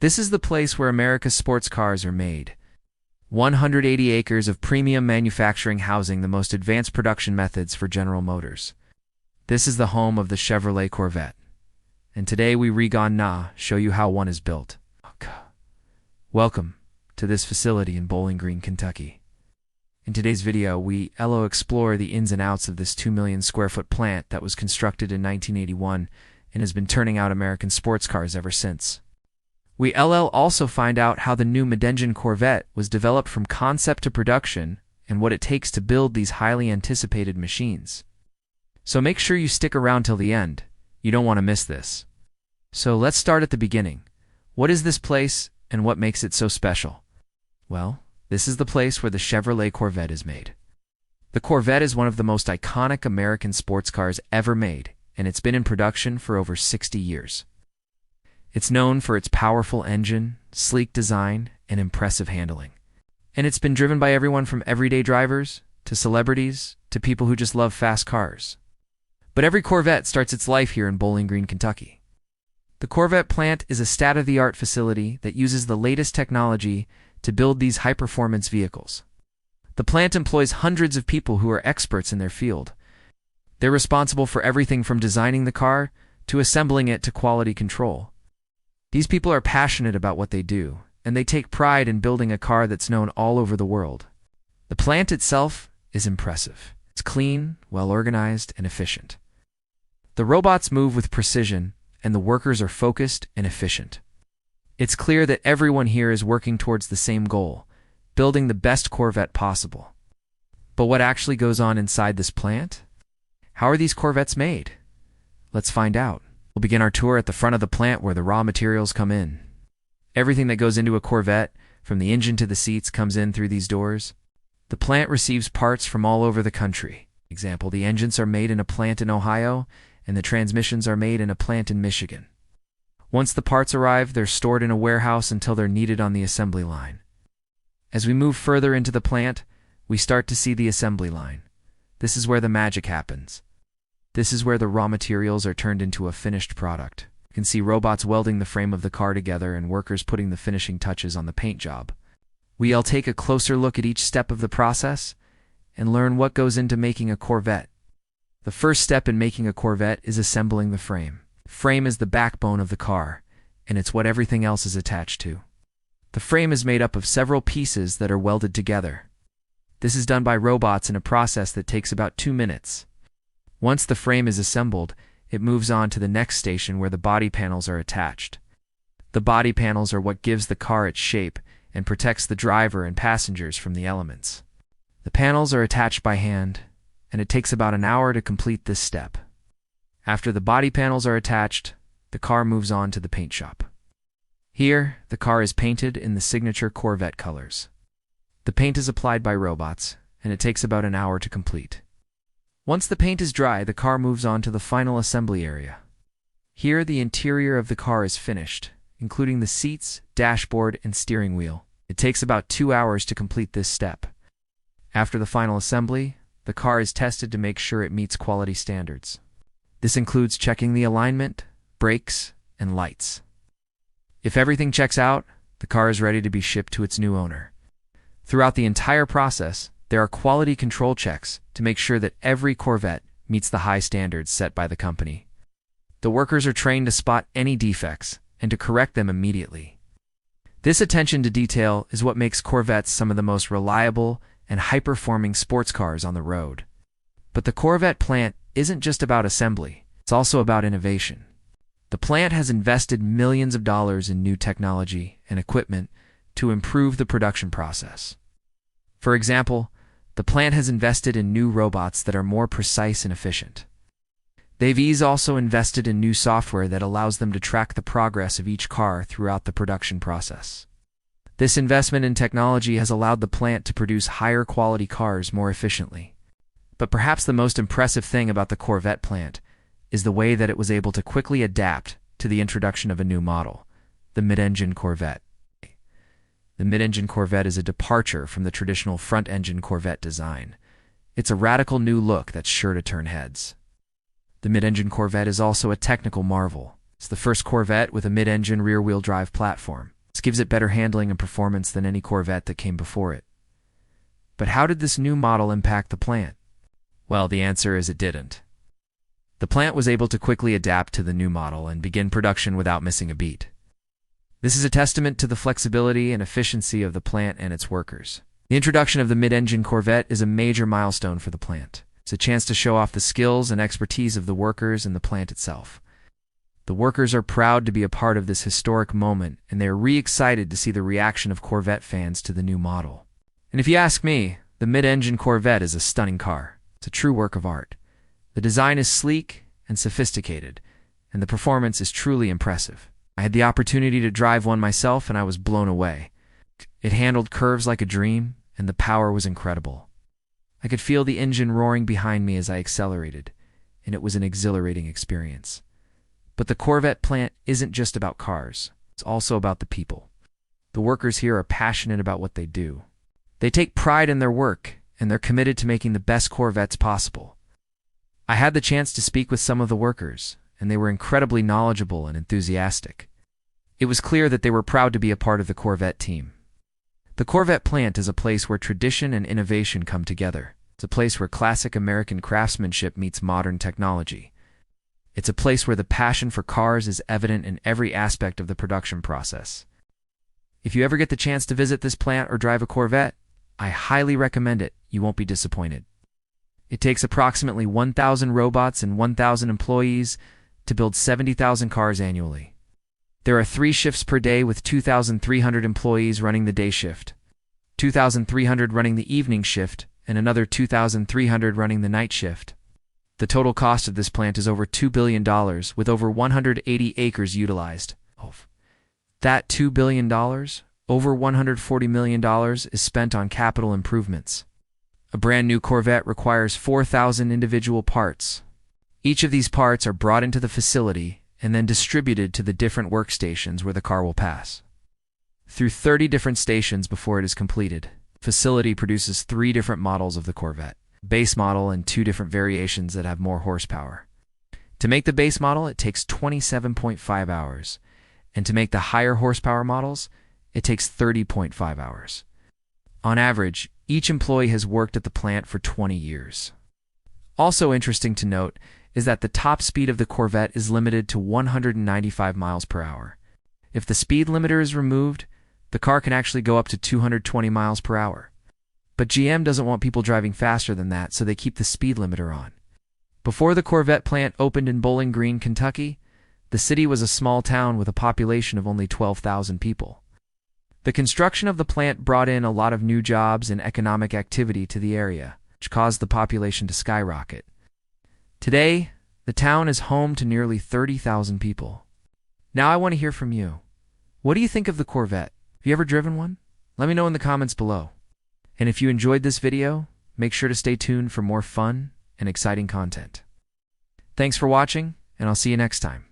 This is the place where America's sports cars are made. 180 acres of premium manufacturing housing the most advanced production methods for General Motors. This is the home of the Chevrolet Corvette. And today we show you how one is built. Welcome to this facility in Bowling Green, Kentucky. In today's video, we explore the ins and outs of this 2 million square foot plant that was constructed in 1981 and has been turning out American sports cars ever since. We also find out how the new mid-engine Corvette was developed from concept to production and what it takes to build these highly anticipated machines. So make sure you stick around till the end. You don't want to miss this. So let's start at the beginning. What is this place and what makes it so special? Well, this is the place where the Chevrolet Corvette is made. The Corvette is one of the most iconic American sports cars ever made, and it's been in production for over 60 years. It's known for its powerful engine, sleek design, and impressive handling. And it's been driven by everyone from everyday drivers to celebrities to people who just love fast cars. But every Corvette starts its life here in Bowling Green, Kentucky. The Corvette plant is a state-of-the-art facility that uses the latest technology to build these high-performance vehicles. The plant employs hundreds of people who are experts in their field. They're responsible for everything from designing the car to assembling it to quality control. These people are passionate about what they do, and they take pride in building a car that's known all over the world. The plant itself is impressive. It's clean, well-organized, and efficient. The robots move with precision, and the workers are focused and efficient. It's clear that everyone here is working towards the same goal, building the best Corvette possible. But what actually goes on inside this plant? How are these Corvettes made? Let's find out. We'll begin our tour at the front of the plant where the raw materials come in. Everything that goes into a Corvette, from the engine to the seats, comes in through these doors. The plant receives parts from all over the country. For example, the engines are made in a plant in Ohio, and the transmissions are made in a plant in Michigan. Once the parts arrive, they're stored in a warehouse until they're needed on the assembly line. As we move further into the plant, we start to see the assembly line. This is where the magic happens. This is where the raw materials are turned into a finished product. You can see robots welding the frame of the car together and workers putting the finishing touches on the paint job. We'll take a closer look at each step of the process and learn what goes into making a Corvette. The first step in making a Corvette is assembling the frame. The frame is the backbone of the car, and it's what everything else is attached to. The frame is made up of several pieces that are welded together. This is done by robots in a process that takes about 2 minutes. Once the frame is assembled, it moves on to the next station where the body panels are attached. The body panels are what gives the car its shape and protects the driver and passengers from the elements. The panels are attached by hand, and it takes about an hour to complete this step. After the body panels are attached, the car moves on to the paint shop. Here, the car is painted in the signature Corvette colors. The paint is applied by robots, and it takes about an hour to complete. Once the paint is dry, the car moves on to the final assembly area. Here, the interior of the car is finished, including the seats, dashboard, and steering wheel. It takes about 2 hours to complete this step. After the final assembly, the car is tested to make sure it meets quality standards. This includes checking the alignment, brakes, and lights. If everything checks out, the car is ready to be shipped to its new owner. Throughout the entire process, there are quality control checks to make sure that every Corvette meets the high standards set by the company. The workers are trained to spot any defects and to correct them immediately. This attention to detail is what makes Corvettes some of the most reliable and high-performing sports cars on the road. But the Corvette plant isn't just about assembly, it's also about innovation. The plant has invested millions of dollars in new technology and equipment to improve the production process. For example, the plant has invested in new robots that are more precise and efficient. They've also invested in new software that allows them to track the progress of each car throughout the production process. This investment in technology has allowed the plant to produce higher quality cars more efficiently. But perhaps the most impressive thing about the Corvette plant is the way that it was able to quickly adapt to the introduction of a new model, the mid-engine Corvette. The mid-engine Corvette is a departure from the traditional front-engine Corvette design. It's a radical new look that's sure to turn heads. The mid-engine Corvette is also a technical marvel. It's the first Corvette with a mid-engine rear-wheel drive platform. This gives it better handling and performance than any Corvette that came before it. But how did this new model impact the plant? Well, the answer is it didn't. The plant was able to quickly adapt to the new model and begin production without missing a beat. This is a testament to the flexibility and efficiency of the plant and its workers. The introduction of the mid-engine Corvette is a major milestone for the plant. It's a chance to show off the skills and expertise of the workers and the plant itself. The workers are proud to be a part of this historic moment, and they are excited to see the reaction of Corvette fans to the new model. And if you ask me, the mid-engine Corvette is a stunning car. It's a true work of art. The design is sleek and sophisticated, and the performance is truly impressive. I had the opportunity to drive one myself, and I was blown away. It handled curves like a dream, and the power was incredible. I could feel the engine roaring behind me as I accelerated, and it was an exhilarating experience. But the Corvette plant isn't just about cars. It's also about the people. The workers here are passionate about what they do. They take pride in their work, and they're committed to making the best Corvettes possible. I had the chance to speak with some of the workers, and they were incredibly knowledgeable and enthusiastic. It was clear that they were proud to be a part of the Corvette team. The Corvette plant is a place where tradition and innovation come together. It's a place where classic American craftsmanship meets modern technology. It's a place where the passion for cars is evident in every aspect of the production process. If you ever get the chance to visit this plant or drive a Corvette, I highly recommend it. You won't be disappointed. It takes approximately 1,000 robots and 1,000 employees to build 70,000 cars annually. There are 3 shifts per day with 2,300 employees running the day shift, 2,300 running the evening shift, and another 2,300 running the night shift. The total cost of this plant is over $2 billion, with over 180 acres utilized. That $2 billion, over $140 million, is spent on capital improvements. A brand new Corvette requires 4,000 individual parts. Each of these parts are brought into the facility and then distributed to the different workstations where the car will pass. Through 30 different stations before it is completed, the facility produces 3 different models of the Corvette, base model and 2 different variations that have more horsepower. To make the base model, it takes 27.5 hours, and to make the higher horsepower models, it takes 30.5 hours. On average, each employee has worked at the plant for 20 years. Also interesting to note is that the top speed of the Corvette is limited to 195 miles per hour. If the speed limiter is removed, the car can actually go up to 220 miles per hour. But GM doesn't want people driving faster than that, so they keep the speed limiter on. Before the Corvette plant opened in Bowling Green, Kentucky, the city was a small town with a population of only 12,000 people. The construction of the plant brought in a lot of new jobs and economic activity to the area, which caused the population to skyrocket. Today, the town is home to nearly 30,000 people. Now I want to hear from you. What do you think of the Corvette? Have you ever driven one? Let me know in the comments below. And if you enjoyed this video, make sure to stay tuned for more fun and exciting content. Thanks for watching, and I'll see you next time.